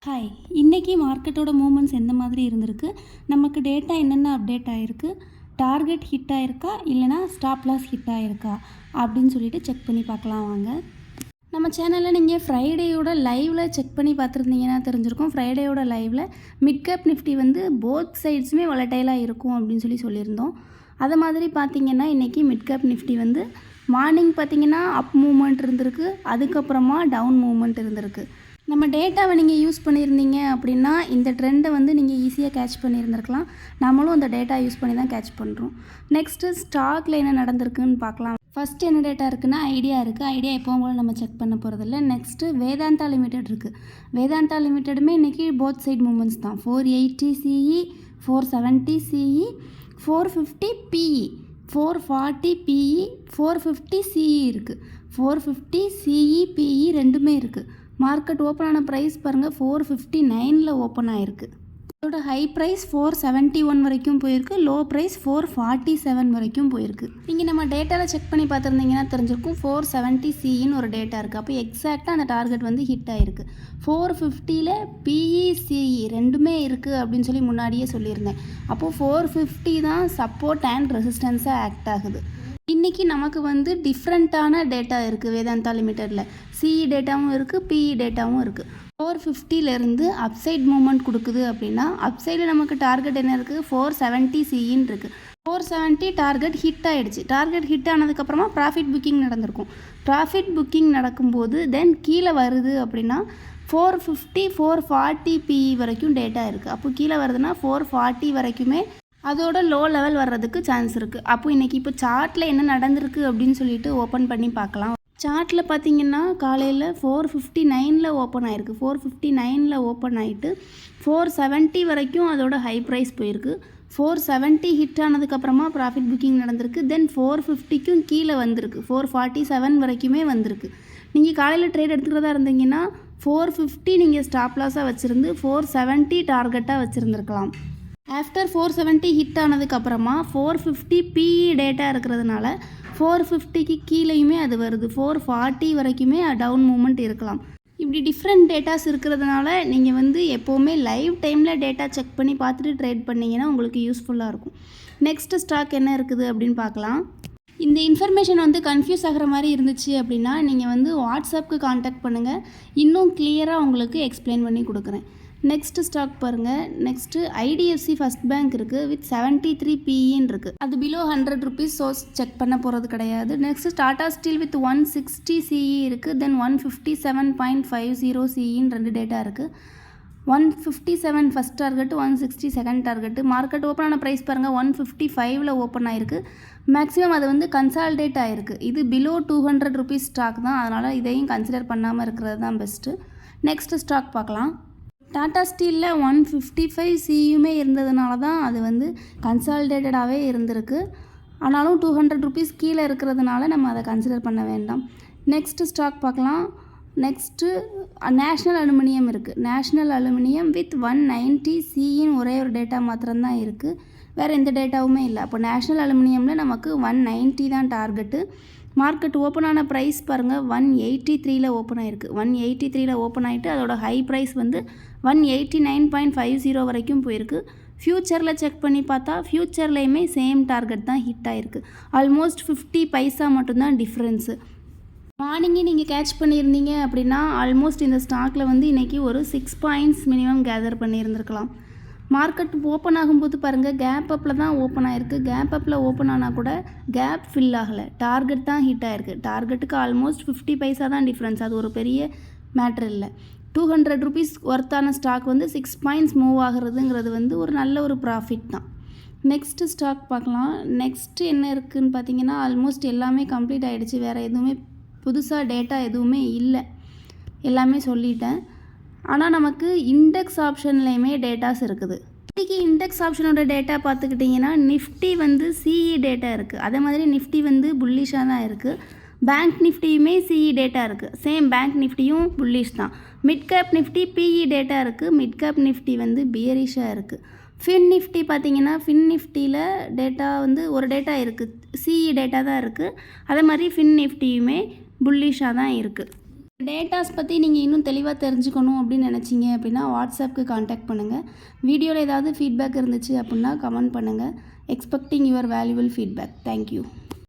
Hi, இன்றைக்கி மார்க்கெட்டோட moments எந்த மாதிரி இருந்திருக்கு, நமக்கு டேட்டா என்னென்ன அப்டேட் ஆகிருக்கு, டார்கெட் ஹிட் ஆகிருக்கா இல்லைனா ஸ்டாப் லாஸ் ஹிட் ஆகிருக்கா அப்படின்னு சொல்லிட்டு செக் பண்ணி பார்க்கலாம் வாங்க. நம்ம சேனலில் நீங்கள் ஃப்ரைடேயோட லைவில் செக் பண்ணி பார்த்துருந்தீங்கன்னா தெரிஞ்சிருக்கும். ஃப்ரைடேயோட லைவில் மிட் கேப் நிஃப்டி வந்து போத் சைட்ஸுமே வொலடைலாக இருக்கும் அப்படின்னு சொல்லியிருந்தோம். அதை மாதிரி பார்த்திங்கன்னா இன்றைக்கி மிட் கேப் நிஃப்டி வந்து மார்னிங் பார்த்திங்கன்னா அப் மூமெண்ட் இருந்திருக்கு, அதுக்கப்புறமா டவுன் மூமெண்ட் இருந்திருக்கு. நம்ம டேட்டாவை நீங்கள் யூஸ் பண்ணியிருந்தீங்க அப்படின்னா இந்த ட்ரெண்டை வந்து நீங்கள் ஈஸியாக கேட்ச் பண்ணியிருந்திருக்கலாம். நம்மளும் அந்த டேட்டா யூஸ் பண்ணி தான் கேட்ச் பண்ணுறோம். நெக்ஸ்ட்டு ஸ்டாக்கில் என்ன நடந்திருக்குன்னு பார்க்கலாம். ஃபஸ்ட்டு என்ன டேட்டா இருக்குன்னா ஐடியா இருக்குது. ஐடியா எப்போவும் போல் நம்ம செக் பண்ண போகிறதில்ல. நெக்ஸ்ட்டு வேதாந்தா லிமிடெட் இருக்குது. வேதாந்தா லிமிடெடுமே இன்றைக்கி போத் சைட் மூமெண்ட்ஸ் தான். 480 CE, 470 CE, 450 PE, 440 PE, 450 CE இருக்குது. 450 CE PE ரெண்டுமே இருக்குது. மார்க்கெட் ஓப்பன் ஆன ப்ரைஸ் பாருங்கள் 459 ஓப்பன் ஆகிருக்கு. அதோட ஹை ப்ரைஸ் 471 வரைக்கும் போயிருக்கு, லோ ப்ரைஸ் 447 வரைக்கும் போயிருக்கு. நீங்கள் நம்ம டேட்டாவில் செக் பண்ணி பார்த்துருந்தீங்கன்னா தெரிஞ்சிருக்கும். 470 CEன்னு ஒரு டேட்டா இருக்குது. அப்போ எக்ஸாக்டாக அந்த டார்கெட் வந்து ஹிட் ஆகிருக்கு. 450 PE CE ரெண்டுமே இருக்குது அப்படின்னு சொல்லி முன்னாடியே சொல்லியிருந்தேன். அப்போது 450 தான் சப்போர்ட் அண்ட் ரெசிஸ்டன்ஸாக ஆக்ட் ஆகுது. இன்றைக்கி நமக்கு வந்து டிஃப்ரெண்ட்டான டேட்டா இருக்குது வேதாந்தா லிமிட்டடில். சிஇ டேட்டாவும் இருக்குது, பிஇ டேட்டாவும் இருக்குது. 450லேருந்து அப்சைட் மூமெண்ட் கொடுக்குது அப்படின்னா அப்சைடில் நமக்கு டார்கெட் என்ன இருக்குது, 470 CEன்னு இருக்குது. 470 டார்கெட் ஹிட் ஆகிடுச்சு. டார்கெட் ஹிட் ஆனதுக்கப்புறமா ப்ராஃபிட் புக்கிங் நடந்திருக்கும். ப்ராஃபிட் புக்கிங் நடக்கும்போது தென் கீழே வருது அப்படின்னா 450 440 PE வரைக்கும் டேட்டா இருக்குது. அப்போ கீழே வருதுன்னா 440 வரைக்குமே அதோட லோ லெவல் வர்றதுக்கு சான்ஸ் இருக்குது. அப்போ இன்றைக்கி இப்போ சார்ட்டில் என்ன நடந்திருக்கு அப்படின்னு சொல்லிட்டு ஓப்பன் பண்ணி பார்க்கலாம். சார்ட்டில் பார்த்திங்கன்னா காலையில் 459 ஓப்பன் ஆகிருக்கு. 459 ஓப்பன் ஆகிட்டு 470 வரைக்கும் அதோட ஹை ப்ரைஸ் போயிருக்கு. 470 ஹிட் ஆனதுக்கப்புறமா ப்ராஃபிட் புக்கிங் நடந்திருக்கு. தென் 450க்கும் கீழே வந்திருக்கு. 447 வரைக்குமே வந்திருக்கு. நீங்கள் காலையில் ட்ரேட் எடுத்துக்கிறதா இருந்தீங்கன்னா 450 நீங்கள் ஸ்டாப் லாஸாக வச்சுருந்து 470 டார்கெட்டாக வச்சுருந்துருக்கலாம். ஆஃப்டர் 470 ஹிட் ஆனதுக்கப்புறமா 450 PE டேட்டா இருக்கிறதுனால 450க்கு கீழேயுமே அது வருது. 440 வரைக்குமே டவுன் மூமெண்ட் இருக்கலாம். இப்படி டிஃப்ரெண்ட் டேட்டாஸ் இருக்கிறதுனால நீங்கள் வந்து எப்போவுமே லைவ் டைமில் டேட்டா செக் பண்ணி பார்த்துட்டு ட்ரேட் பண்ணிங்கன்னா உங்களுக்கு யூஸ்ஃபுல்லாக இருக்கும். நெக்ஸ்ட்டு ஸ்டாக் என்ன இருக்குது அப்படின்னு பார்க்கலாம். இந்த இன்ஃபர்மேஷன் வந்து கன்ஃபியூஸ் ஆகிற மாதிரி இருந்துச்சு அப்படின்னா நீங்கள் வந்து வாட்ஸ்அப்புக்கு காண்டாக்ட் பண்ணுங்கள். இன்னும் கிளியராக உங்களுக்கு எக்ஸ்பிளைன் பண்ணி கொடுக்குறேன். நெக்ஸ்ட்டு ஸ்டாக் பாருங்கள். நெக்ஸ்ட்டு IDFC ஃபஸ்ட் பேங்க் இருக்குது வித் 73 PEன்னு இருக்குது. அது பிலோ 100 rupees சோர்ஸ் செக் பண்ண போகிறது கிடையாது. Next Tata steel with 160 CE இருக்குது. தென் 157.50 CEன்னு ரெண்டு டேட்டா இருக்குது. 157 first target, 160 second target. Market open ஆன ப்ரைஸ் பாருங்கள் 155 ஓப்பன் ஆகிருக்கு. மேக்ஸிமம் அது வந்து கன்சால்டேட் ஆகிருக்கு. இது பிலோ 200 rupees ஸ்டாக் தான், அதனால் இதையும் கன்சிடர் பண்ணாமல் இருக்கிறது தான் பெஸ்ட்டு. நெக்ஸ்ட்டு ஸ்டாக் பார்க்கலாம். டாடா ஸ்டீலில் 155 CEயுமே இருந்ததுனால தான் அது வந்து கன்சால்டேட்டடாகவே இருந்திருக்கு. ஆனாலும் 200 rupees கீழே இருக்கிறதுனால நம்ம அதை கன்சிடர் பண்ண வேண்டாம். நெக்ஸ்ட்டு ஸ்டாக் பார்க்கலாம். நெக்ஸ்ட்டு நேஷ்னல் அலுமினியம் இருக்குது. நேஷ்னல் அலுமினியம் வித் 190 CEன்னு ஒரே ஒரு டேட்டா மாத்திரம்தான் இருக்குது, வேறு எந்த டேட்டாவுமே இல்லை. அப்போ நேஷ்னல் அலுமினியமில் நமக்கு 190 தான் டார்கெட்டு. மார்க்கெட் ஓப்பன் ஆன ப்ரைஸ் பாருங்கள் 183 ஓப்பன் ஆகிருக்கு. 183 ஓப்பன் ஆகிட்டு அதோட ஹை ப்ரைஸ் வந்து 189.50 வரைக்கும் போயிருக்கு. ஃப்யூச்சரில் செக் பண்ணி பார்த்தா ஃப்யூச்சர்லேயுமே சேம் டார்கெட் தான் ஹிட் ஆகிருக்கு. ஆல்மோஸ்ட் 50 பைசா மட்டும்தான் டிஃப்ரென்ஸு. மார்னிங்கே நீங்கள் கேட்ச் பண்ணியிருந்தீங்க அப்படின்னா ஆல்மோஸ்ட் இந்த ஸ்டாக்கில் வந்து இன்றைக்கி ஒரு 6 பாயிண்ட்ஸ் மினிமம் கேதர் பண்ணியிருந்துருக்கலாம். மார்க்கெட் ஓப்பன் ஆகும்போது பாருங்கள் கேப் அப்பில் தான் ஓப்பன் ஆகிருக்கு. கேப் அப்பில் ஓப்பன் ஆனால் கூட கேப் ஃபில் ஆகலை, டார்கெட் தான் ஹிட் ஆகிருக்கு. டார்கெட்டுக்கு ஆல்மோஸ்ட் 50 பைசா தான் டிஃப்ரென்ஸ். அது ஒரு பெரிய மேட்ரு இல்லை. 200 rupees ஒர்த்தான ஸ்டாக் வந்து 6 பாயிண்ட்ஸ் மூவ் ஆகிறதுங்கிறது வந்து ஒரு நல்ல ஒரு ப்ராஃபிட் தான். நெக்ஸ்ட்டு ஸ்டாக் பார்க்கலாம். நெக்ஸ்ட்டு என்ன இருக்குதுன்னு பார்த்தீங்கன்னா ஆல்மோஸ்ட் எல்லாமே கம்ப்ளீட் ஆகிடுச்சு. வேறு எதுவுமே புதுசாக டேட்டா எதுவுமே இல்லை, எல்லாமே சொல்லிட்டேன். ஆனால் நமக்கு இண்டெக்ஸ் ஆப்ஷன்லேயுமே டேட்டாஸ் இருக்குது. இன்றைக்கி இண்டெக்ஸ் ஆப்ஷனோட டேட்டா பார்த்துக்கிட்டிங்கன்னா நிஃப்டி வந்து CE டேட்டா இருக்குது. அதே மாதிரி நிஃப்டி வந்து புல்லிஷாக தான் இருக்குது. பேங்க் நிஃப்டியுமே CE டேட்டா இருக்குது. சேம் பேங்க் நிஃப்டியும் புல்லிஷ் தான். Mid cap Nifty PE data இருக்குது. மிட் கேப் நிஃப்டி வந்து பியரிஷாக இருக்குது. ஃபின் நிஃப்டி பார்த்திங்கன்னா ஃபின் நிஃப்டியில் டேட்டா வந்து ஒரு டேட்டா இருக்குது, CE டேட்டா தான் இருக்குது. அதே மாதிரி ஃபின் நிஃப்டியுமே புல்லிஷாக தான் இருக்குது. டேட்டாஸ் பற்றி நீங்கள் இன்னும் தெளிவாக தெரிஞ்சுக்கணும் அப்படின்னு நினச்சிங்க அப்படின்னா வாட்ஸ்அப்புக்கு காண்டாக்ட் பண்ணுங்கள். வீடியோவில் ஏதாவது ஃபீட்பேக் இருந்துச்சு அப்படின்னா கமெண்ட் பண்ணுங்கள். Expecting your valuable feedback. Thank you.